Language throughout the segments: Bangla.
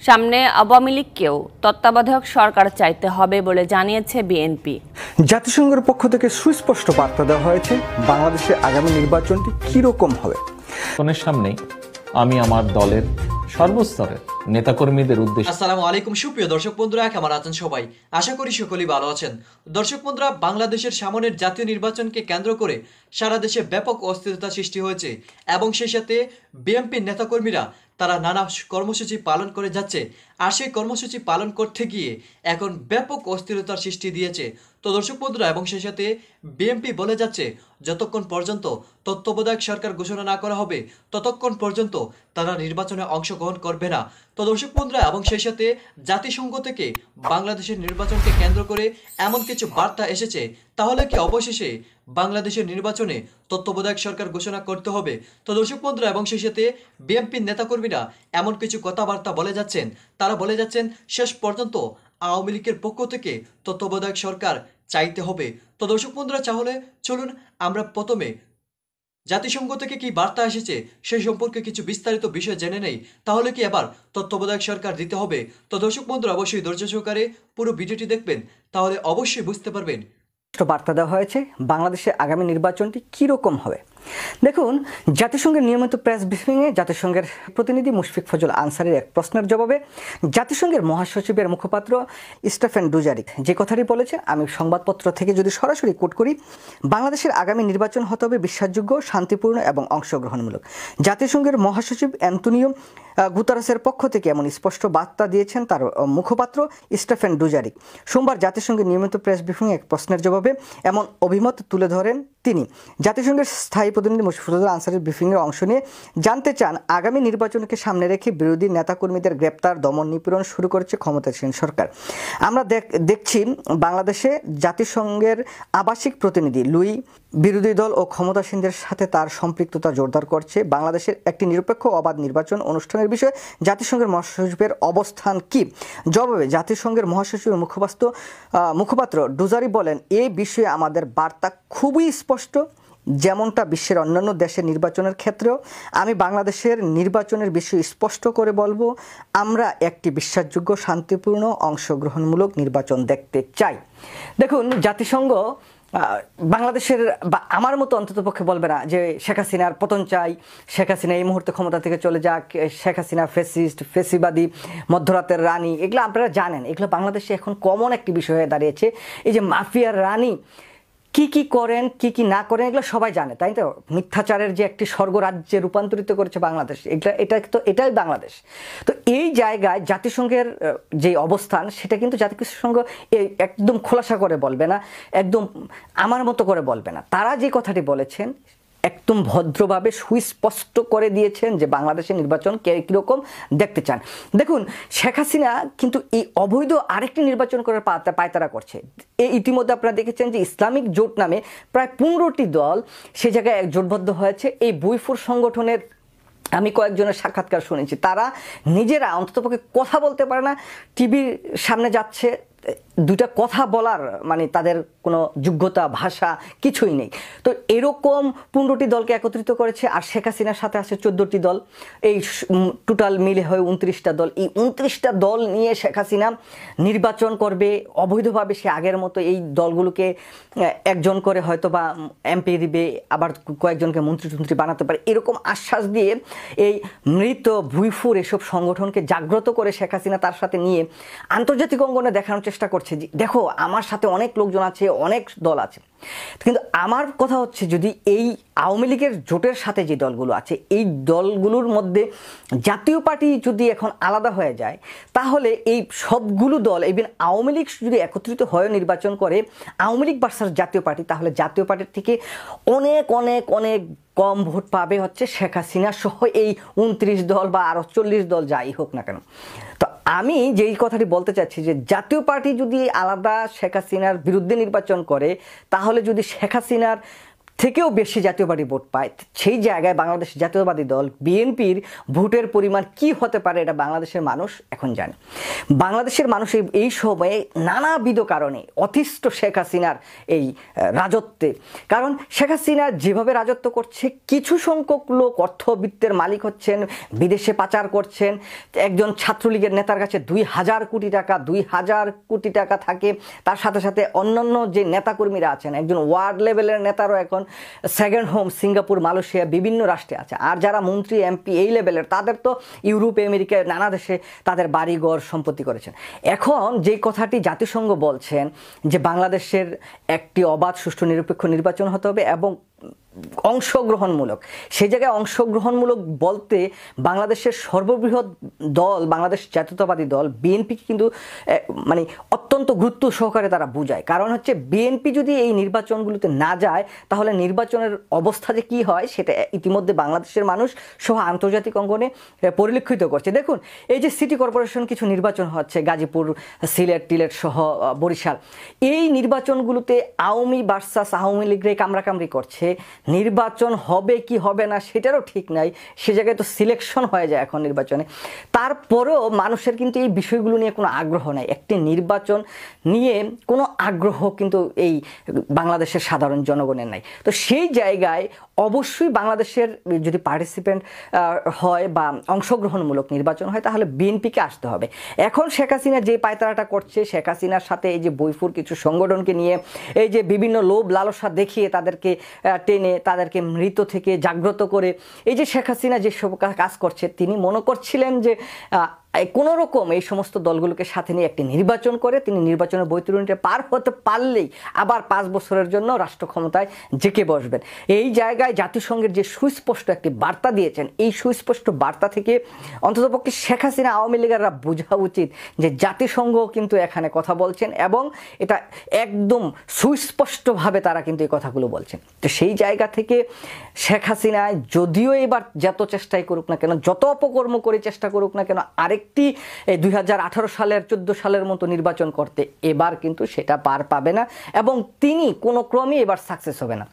সামনে আওয়ামী লীগকেও তত্ত্বাবধায়ক সরকার চাইতে হবে বলে জানিয়েছে বিএনপি। জাতিসংঘের পক্ষ থেকে সুস্পষ্ট বার্তা দেওয়া হয়েছে বাংলাদেশের আগামী নির্বাচনটি কিরকম হবে। সামনে আমি আমার দলের সর্বস্তরের নেতাকর্মীদের উদ্দেশ্যে আসসালামু আলাইকুম সুপ্রিয় দর্শক বন্ধুরা, কেমন আছেন সবাই? আশা করি সকলেই ভালো আছেন। দর্শক বন্ধুরা, বাংলাদেশের সামনের জাতীয় নির্বাচনকে কেন্দ্র করে সারা দেশে ব্যাপক অস্থিরতা সৃষ্টি হয়েছে এবং সেই সাথে বিএনপির নেতাকর্মীরা তারা নানা কর্মসূচি পালন করে যাচ্ছে। আর সেই কর্মসূচি পালন করতে গিয়ে এখন ব্যাপক অস্থিরতার সৃষ্টি দিয়েছে। তো দর্শক বন্ধুরা, এবং সেই সাথে বিএনপি বলে যাচ্ছে যতক্ষণ পর্যন্ত তত্ত্বাবধায়ক সরকার ঘোষণা না করা হবে ততক্ষণ পর্যন্ত তারা নির্বাচনে অংশগ্রহণ করবে না। তো দর্শক বন্ধুরা, এবং সেই সাথে জাতিসংঘ থেকে বাংলাদেশের নির্বাচনকে কেন্দ্র করে এমন কিছু বার্তা এসেছে, তাহলে কি অবশেষে বাংলাদেশের নির্বাচনে তত্ত্বাবধায়ক সরকার ঘোষণা করতে হবে? তো দর্শক বন্ধুরা, এবং সেই সাথে বিএনপির নেতাকর্মীরা এমন কিছু কথাবার্তা বলে যাচ্ছেন। তারা বলে যাচ্ছেন শেষ পর্যন্ত আওয়ামী লীগের পক্ষ থেকে তত্ত্বাবধায়ক সরকার চাইতে হবে। তো দর্শক বন্ধুরা, তাহলে চলুন আমরা প্রথমে জাতিসংঘ থেকে কি বার্তা এসেছে সেই সম্পর্কে কিছু বিস্তারিত বিষয় জেনে নেই। তাহলে কি এবার তত্ত্বাবধায়ক সরকার দিতে হবে? তো দর্শক বন্ধুরা, অবশ্যই ধৈর্য সহকারে পুরো ভিডিওটি দেখবেন, তাহলে অবশ্যই বুঝতে পারবেন। বার্তা দেওয়া হয়েছে বাংলাদেশের আগামী নির্বাচনটি কিরকম হবে। দেখুন, জাতিসংঘের নিয়মিত প্রেস ব্রিফিংয়ে জাতিসংঘের প্রতিনিধি মুশফিক ফজল আনসারির এক প্রশ্নের জবাবে জাতিসংঘের মহাসচিবের মুখপাত্র স্টেফেন ডুজারিক যে কথাটি বলেছেন, আমি সংবাদপত্র থেকে যদি সরাসরি কোট করি, বাংলাদেশের আগামী নির্বাচন হতে হবে বিশ্বাসযোগ্য, শান্তিপূর্ণ এবং অংশগ্রহণমূলক। জাতিসংঘের মহাসচিব অ্যান্তোনিও গুতারেসের পক্ষ থেকে এমন স্পষ্ট বার্তা দিয়েছেন তার মুখপাত্র স্টেফেন ডুজারিক। সোমবার জাতিসংঘের নিয়মিত প্রেস ব্রিফিংয়ে এক প্রশ্নের জবাবে এমন অভিমত তুলে ধরেন তিনি। জাতিসংঘের স্থায়ী প্রতিনিধি মুশফিক ফজল আনসারির ব্রিফিংয়ে অংশ নিয়ে জানতে চান, আগামী নির্বাচনকে সামনে রেখে বিরোধী নেতাকর্মীদের গ্রেপ্তার, দমন, নিপীড়ন শুরু করেছে ক্ষমতাসীন সরকার। আমরা দেখছি বাংলাদেশে জাতিসংঘের আবাসিক প্রতিনিধি লুই বিরোধী দল ও ক্ষমতাসীনদের সাথে তার সম্পৃক্ততা জোরদার করছে। বাংলাদেশের একটি নিরপেক্ষ অবাধ নির্বাচন অনুষ্ঠানের বিষয়ে জাতিসংঘের মহাসচিবের অবস্থান কি? জবাবে জাতিসংঘের মহাসচিবের মুখপাত্র ডুজারি বলেন, এই বিষয়ে আমাদের বার্তা খুবই স্পষ্ট, যেমনটা বিশ্বের অন্যান্য দেশের নির্বাচনের ক্ষেত্রেও। আমি বাংলাদেশের নির্বাচনের বিষয়ে স্পষ্ট করে বলবো, আমরা একটি বিশ্বাসযোগ্য, শান্তিপূর্ণ, অংশগ্রহণমূলক নির্বাচন দেখতে চাই। দেখুন, জাতিসংঘ বাংলাদেশের বা আমার মতো অন্ততপক্ষে বলবে না যে শেখ হাসিনার পতন চাই, শেখ হাসিনা এই মুহূর্তে ক্ষমতা থেকে চলে যাক, শেখ হাসিনা ফ্যাসিস্ট, ফ্যাসিবাদী, মধ্যরাতের রানী। এগুলো আপনারা জানেন, এগুলো বাংলাদেশে এখন কমন একটি বিষয় হয়ে দাঁড়িয়েছে। এই যে মাফিয়ার রানী কি কি করেন, কি কি না করেন, এগুলো সবাই জানে, তাই তো? মিথ্যাচারের যে একটি স্বর্গরাজ্যে রূপান্তরিত করেছে বাংলাদেশ, এটাই বাংলাদেশ। তো এই জায়গায় জাতিসংঘের যে অবস্থান, সেটা কিন্তু জাতিসংঘ একদম খোলাসা করে বলবে না, একদম আমার মতো করে বলবে না। তারা যে কথাটি বলেছেন একদম ভদ্রভাবে সুস্পষ্ট করে দিয়েছেন যে বাংলাদেশের নির্বাচন কীরকম দেখতে চান। দেখুন, শেখ হাসিনা কিন্তু এই অবৈধ আরেকটি নির্বাচন করার পায়তারা করছে। এই ইতিমধ্যে আপনারা দেখেছেন যে ইসলামিক জোট নামে প্রায় 15টি দল সে জায়গায় জোটবদ্ধ হয়েছে। এই বইফুর সংগঠনের আমি কয়েকজনের সাক্ষাৎকার শুনেছি, তারা নিজেরা অন্ততপক্ষে কথা বলতে পারে না, টিভির সামনে যাচ্ছে, দুইটা কথা বলার মানে তাদের কোনো যোগ্যতা, ভাষা কিছুই নেই। তো এরকম 15টি দলকে একত্রিত করেছে, আর শেখ হাসিনার সাথে আছে 14টি দল, এই টোটাল মিলে হয় 29টা দল। এই 29টা দল নিয়ে শেখ হাসিনা নির্বাচন করবে অবৈধভাবে। সে আগের মতো এই দলগুলোকে একজন করে হয়তো বা এমপি দিবে, আবার কয়েকজনকে মন্ত্রী বানাতে পারে, এরকম আশ্বাস দিয়ে এই মৃত ভুইফুর এসব সংগঠনকে জাগ্রত করে শেখ হাসিনা তার সাথে নিয়ে আন্তর্জাতিক অঙ্গনে দেখানোর চেষ্টা করছে যে দেখো আমার সাথে অনেক লোকজন আছে, অনেক দল আছে। কিন্তু আমার কথা হচ্ছে, যদি এই আওয়ামী লীগের জোটের সাথে যে দলগুলো আছে, এই দলগুলোর মধ্যে জাতীয় পার্টি যদি এখন আলাদা হয়ে যায়, তাহলে এই সবগুলো দল, ইভেন আওয়ামী লীগ যদি একত্রিত হয়ে নির্বাচন করে আওয়ামী লীগ ভার্সাস জাতীয় পার্টি, তাহলে জাতীয় পার্টির থেকে অনেক অনেক অনেক কম ভোট পাবে হচ্ছে শেখ হাসিনা সহ এই 29 দল বা আরও 40 দল যাই হোক না কেন। তো আমি যেই কথাটি বলতে চাচ্ছি যে জাতীয় পার্টি যদি আলাদা শেখ হাসিনার বিরুদ্ধে নির্বাচন করে, তাহলে যদি শেখ হাসিনার থেকেও বেশি জাতীয়বাদী ভোট পায়, সেই জায়গায় বাংলাদেশ জাতীয়বাদী দল বিএনপির ভোটের পরিমাণ কি হতে পারে এটা বাংলাদেশের মানুষ এখন জানে। বাংলাদেশের মানুষ এই সময়ে নানাবিধ কারণে অতিষ্ঠ শেখ হাসিনার এই রাজত্বে। কারণ শেখ হাসিনা যেভাবে রাজত্ব করছে, কিছু সংখ্যক লোক অর্থবিত্তের মালিক হচ্ছেন, বিদেশে পাচার করছেন। একজন ছাত্রলীগের নেতার কাছে 2000 কোটি টাকা থাকে, তার সাথে সাথে অন্যান্য যে নেতাকর্মীরা আছেন, একজন ওয়ার্ড লেভেলের নেতারও এখন সেকেন্ড হোম সিঙ্গাপুর, মালয়েশিয়া বিভিন্ন রাষ্ট্রে আছে। আর যারা মন্ত্রী এমপি এই লেভেলের, তাদের তো ইউরোপ আমেরিকায় নানা দেশে তাদের বাড়িঘর সম্পত্তি করেছেন। এখন যে কথাটি জাতিসংঘ বলছেন যে বাংলাদেশের একটি অবাধ সুষ্ঠু নিরপেক্ষ নির্বাচন হতে হবে এবং অংশগ্রহণমূলক, সেই জায়গায় অংশগ্রহণমূলক বলতে বাংলাদেশের সর্ববৃহৎ দল বাংলাদেশ জাতীয়তাবাদী দল বিএনপিকে কিন্তু মানে অত্যন্ত গুরুত্ব সহকারে তারা বুঝায়। কারণ হচ্ছে বিএনপি যদি এই নির্বাচনগুলোতে না যায় তাহলে নির্বাচনের অবস্থা যে কী হয় সেটা ইতিমধ্যে বাংলাদেশের মানুষ সহ আন্তর্জাতিক অঙ্গনে পরিলক্ষিত করছে। দেখুন, এই যে সিটি কর্পোরেশন কিছু নির্বাচন হচ্ছে, গাজীপুর, সিলেট টিলেট সহ বরিশাল, এই নির্বাচনগুলোতে আওয়ামী ভার্সাস আওয়ামী লীগরে কামড়াকামড়ি করছে। নির্বাচন হবে কি হবে না সেটারও ঠিক নাই, সে জায়গায় তো সিলেকশন হয়ে যায় এখন নির্বাচনে। তারপরেও মানুষের কিন্তু এই বিষয়গুলো নিয়ে কোনো আগ্রহ নাই, একটি নির্বাচন নিয়ে কোনো আগ্রহ কিন্তু এই বাংলাদেশের সাধারণ জনগণের নাই। তো সেই জায়গায় অবশ্যই বাংলাদেশের যদি পার্টিসিপেন্ট হয় বা অংশগ্রহণমূলক নির্বাচন হয় তাহলে বিএনপিকে আসতে হবে। এখন শেখ হাসিনা যে পায়তারাটা করছে, শেখ হাসিনার সাথে এই যে বৈফুর কিছু সংগঠনকে নিয়ে এই যে বিভিন্ন লোভ লালসা দেখিয়ে তাদেরকে টেনে তাদেরকে মৃত থেকে জাগ্রত করে এই যে শেখ হাসিনা যেসব কাজ করছে, তিনি মনে করছিলেন যে কোনো রকম এই সমস্ত দলগুলোকে সাথে নিয়ে একটি নির্বাচন করে তিনি নির্বাচনের বৈতরণীটা পার হতে পারলেই আবার 5 বছরের জন্য রাষ্ট্র ক্ষমতায় জেকে বসবেন। এই জায়গায় জাতিসংঘের যে সুস্পষ্ট একটি বার্তা দিয়েছেন, এই সুস্পষ্ট বার্তা থেকে অন্ততপক্ষে শেখ হাসিনা আওয়ামী লীগেররা বোঝা উচিত যে জাতিসংঘ কিন্তু এখানে কথা বলছেন এবং এটা একদম সুস্পষ্টভাবে তারা কিন্তু এই কথাগুলো বলছেন। তো সেই জায়গা থেকে শেখ হাসিনা যদিও এবার যত চেষ্টাই করুক না কেন, যত অপকর্ম করে চেষ্টা করুক না কেন, আরেকটি 2018 সালের 14 সালের মতো নির্বাচন করতে এবার কিন্তু সেটা পার পাবে না এবং তিনি কোনো ক্রমে এবার সাকসেস হবে না।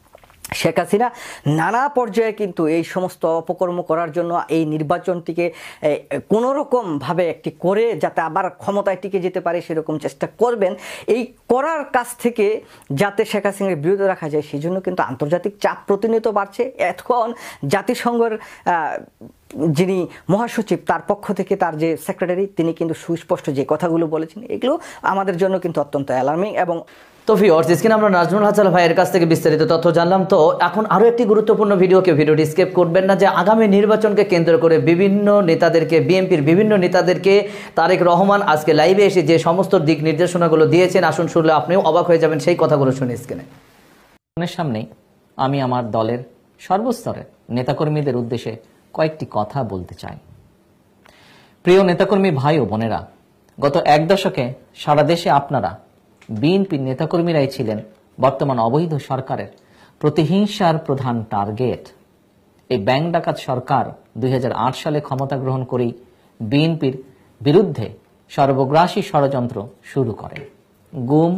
শেখ হাসিনা নানা পর্যায়ে কিন্তু এই সমস্ত অপকর্ম করার জন্য এই নির্বাচনটিকে কোনো রকমভাবে একটি করে যাতে আবার ক্ষমতায় টিকে যেতে পারে সেরকম চেষ্টা করবেন। এই করার কাছ থেকে যাতে শেখ হাসিনার বিরত রাখা যায় সেই জন্য কিন্তু আন্তর্জাতিক চাপ প্রতিনিয়ত বাড়ছে। এখন জাতিসংঘের যিনি মহাসচিব তার পক্ষ থেকে তার যে সেক্রেটারি তিনি কিন্তু সুস্পষ্ট যে কথাগুলো বলেছেন এগুলো আমাদের জন্য কিন্তু অত্যন্ত অ্যালার্মিং। এবং তো ভিউয়ার্স, স্ক্রিনে আমরা নাজমুল হাসান ভাইয়ের কাছ থেকে বিস্তারিত তথ্য জানলাম। তো এখন আরও একটি গুরুত্বপূর্ণ ভিডিওটি স্কিপ করবেন না, যে আগামী নির্বাচনকে কেন্দ্র করে বিভিন্ন নেতাদেরকে, বিএনপির বিভিন্ন নেতাদেরকে তারেক রহমান আজকে লাইভে এসে যে সমস্ত দিক নির্দেশনাগুলো দিয়েছেন, আসুন শুনলে আপনিও অবাক হয়ে যাবেন। সেই কথাগুলো শুনে স্ক্রিনে। সামনে আমি আমার দলের সর্বস্তরের নেতাকর্মীদের উদ্দেশ্যে কয়েকটি কথা বলতে চাই। প্রিয় নেতাকর্মী ভাই ও বোনেরা, গত 1 দশকে সারা দেশে আপনারা বিএনপির নেতাকর্মীরাই ছিলেন বর্তমান অবৈধ সরকারের প্রতিহিংসার প্রধান টার্গেট। এই ব্যাংক ডাকাত সরকার 2008 সালে ক্ষমতা গ্রহণ করেই বিএনপির বিরুদ্ধে সর্বগ্রাসী ষড়যন্ত্র শুরু করে। গুম,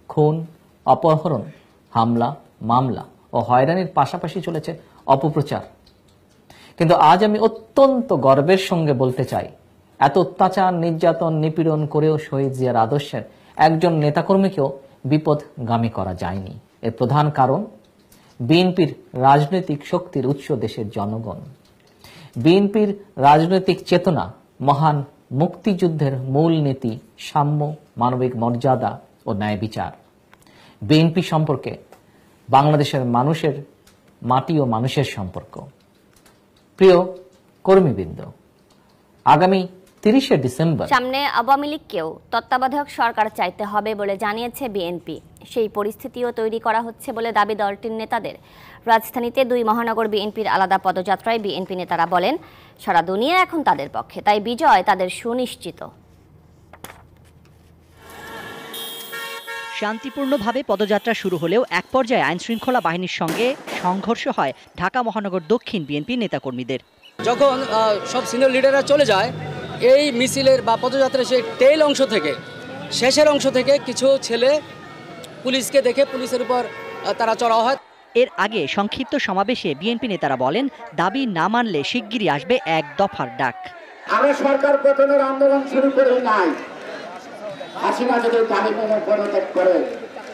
খুন, অপহরণ, হামলা, মামলা ও হয়রানির পাশাপাশি চলেছে অপপ্রচার। কিন্তু আজ আমি অত্যন্ত গর্বের সঙ্গে বলতে চাই, এত অত্যাচার, নির্যাতন, নিপীড়ন করেও শহীদ জিয়ার আদর্শের একজন নেতাকর্মীকেও বিপদগামী করা যায়নি। এর প্রধান কারণ বিএনপির রাজনৈতিক শক্তির উৎস দেশের জনগণ। বিএনপির রাজনৈতিক চেতনা মহান মুক্তিযুদ্ধের মূল নীতি সাম্য, মানবিক মর্যাদা ও ন্যায় বিচার। বিএনপি সম্পর্কে বাংলাদেশের মানুষের মাটি ও মানুষের সম্পর্ক। প্রিয় কর্মীবৃন্দ, আগামী 30শে ডিসেম্বর সামনে আওয়ামী লীগকেও তত্ত্বাবধায়ক সরকার চাইতে হবে বলে জানিয়েছে বিএনপি। সেই পরিস্থিতিও তৈরি করা হচ্ছে বলে দাবি দলটির নেতাদের। রাজধানীতে 2 মহানগর বিএনপির আলাদা পদযাত্রায় বিএনপি নেতারা বলেন, সারা দুনিয়া এখন তাদের পক্ষে, তাই বিজয় তাদের সুনিশ্চিত। শান্তিপূর্ণভাবে পদযাত্রা শুরু হলেও এক পর্যায়ে আইনশৃঙ্খলা বাহিনীর সঙ্গে সংঘর্ষ হয় ঢাকা মহানগর দক্ষিণ বিএনপি নেতাকর্মীদের। যখন সব সিনিয়র লিডাররা চলে যায়, এই মিছিলের বা পদযাত্রার সেই টেইল অংশ থেকে, শেষের অংশ থেকে কিছু ছেলে পুলিশকে দেখে পুলিশের উপর তারা চড়াও হয়। এর আগে সংক্ষিপ্ত সমাবেশে বিএনপি নেতারা বলেন, দাবি না মানলে শিগগিরই আসবে এক দফার ডাক। আমরা সরকার পতনের আন্দোলন শুরু করে নাই, হাসিনা যদি দাবি মেনে পদত্যাগ করে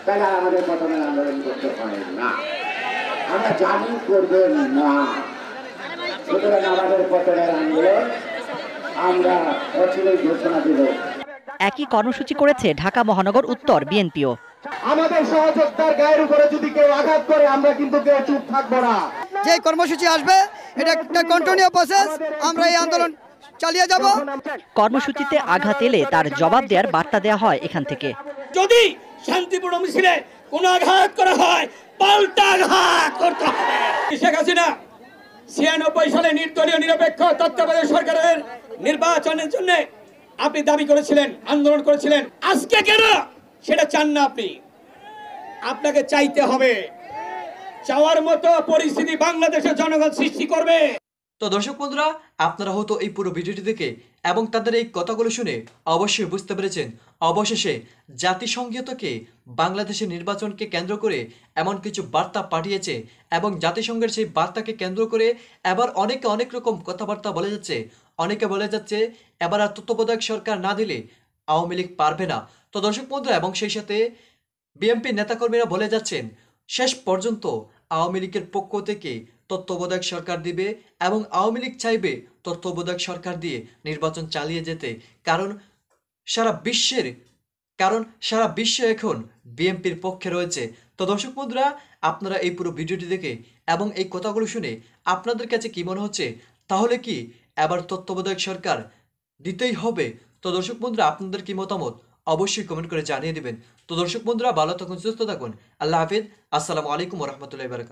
তাহলে আমাদের পতনের আন্দোলন করতে পারে না, আমরা জানি করবেন না। সুতরাং আমাদের পতনের আন্দোলন আমরা অচিরেই ঘোষণা দেব। একই কর্মসূচি করেছে ঢাকা মহানগর উত্তর বিএনপিও। আমাদের সহযোদ্ধার গায়ের উপরে যদি কেউ আঘাত করে আমরা কিন্তু কেউ চুপ থাকবো না। যে কর্মসূচি আসবে এটা একটা কন্টিনিউ প্রসেস, আমরা এই আন্দোলন চালিয়ে যাব। কর্মসূচিতে আঘাত এলে তার জবাব দেওয়ার বার্তা দেওয়া হয় এখান থেকে। যদি শান্তিপূর্ণ মিছিলে কোনো আঘাত করা হয়, পাল্টা আঘাত করতে হবে। শেখ হাসিনা ৯৬ সালে নির্দলীয় নিরপেক্ষ তত্ত্বাবধায়ক সরকারের নির্বাচনের জন্য আপনি দাবি করেছিলেন, আন্দোলন করেছিলেন। আজকে কেন সেটা চান না আপনি? আপনাকে চাইতে হবে। চাওয়ার মতো পরিস্থিতি বাংলাদেশের জনগণ সৃষ্টি করবে। তো দর্শক বন্ধুরা, আপনারা হয়তো এই পুরো ভিডিওটি দেখে এবং তাদের এই কথাগুলো শুনে অবশ্যই বুঝতে পেরেছেন অবশেষে জাতিসংঘকে বাংলাদেশের নির্বাচনকে কেন্দ্র করে এমন কিছু বার্তা পাঠিয়েছে এবং জাতিসংঘের সেই বার্তাকে কেন্দ্র করে এবার অনেকে অনেক রকম কথাবার্তা বলে যাচ্ছে। অনেকে বলে যাচ্ছে এবার আর তত্ত্বাবধায়ক সরকার না দিলে আওয়ামী লীগ পারবে না। তো দর্শক বন্ধুরা, এবং সেই সাথে বিএনপি নেতাকর্মীরা বলে যাচ্ছেন শেষ পর্যন্ত আওয়ামী লীগের পক্ষ থেকে তত্ত্বাবধায়ক সরকার দিবে এবং আওয়ামী লীগ চাইবে তত্ত্বাবধায়ক সরকার দিয়ে নির্বাচন চালিয়ে যেতে, কারণ সারা বিশ্ব এখন বিএনপির পক্ষে রয়েছে। তো দর্শক বন্ধুরা, আপনারা এই পুরো ভিডিওটি দেখে এবং এই কথাগুলো শুনে আপনাদের কাছে কি মনে হচ্ছে? তাহলে কি এবার তত্ত্বাবধায়ক সরকার দিতেই হবে? তো দর্শক বন্ধুরা, আপনাদের কি মতামত অবশ্যই কমেন্ট করে জানিয়ে দিবেন। তো দর্শক বন্ধুরা, ভালো থাকুন, সুস্থ থাকুন। আল্লাহ হাফিজ। আসসালামু আলাইকুম ওয়া রাহমাতুল্লাহি ওয়া বারাকাতুহু।